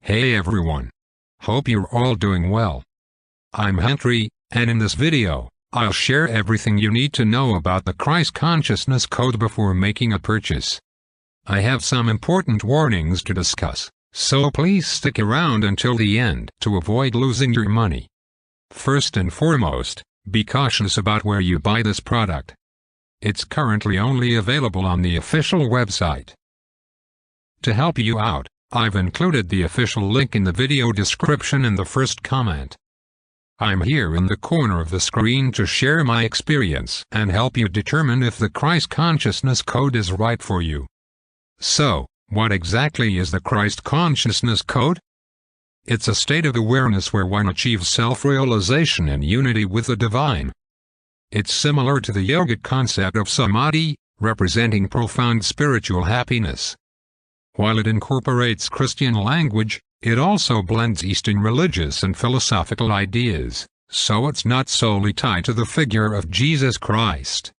Hey everyone. Hope you're all doing well. I'm Henry, and in this video, I'll share everything you need to know about the Christ Consciousness Code before making a purchase. I have some important warnings to discuss, so please stick around until the end to avoid losing your money. First and foremost, be cautious about where you buy this product. It's currently only available on the official website. To help you out, I've included the official link in the video description in the first comment. I'm here in the corner of the screen to share my experience and help you determine if the Christ Consciousness Code is right for you. So, what exactly is the Christ Consciousness Code? It's a state of awareness where one achieves self-realization and unity with the divine. It's similar to the yogic concept of samadhi, representing profound spiritual happiness. While it incorporates Christian language, it also blends Eastern religious and philosophical ideas, so it's not solely tied to the figure of Jesus Christ.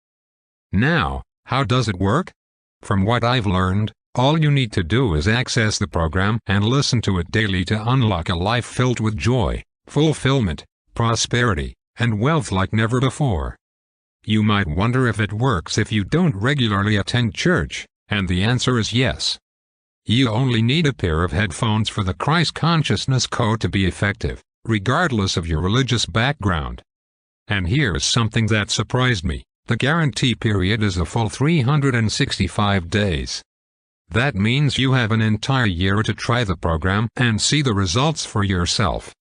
Now, how does it work? From what I've learned, all you need to do is access the program and listen to it daily to unlock a life filled with joy, fulfillment, prosperity, and wealth like never before. You might wonder if it works if you don't regularly attend church, and the answer is yes. You only need a pair of headphones for the Christ Consciousness Code to be effective, regardless of your religious background. And here's something that surprised me: the guarantee period is a full 365 days. That means you have an entire year to try the program and see the results for yourself.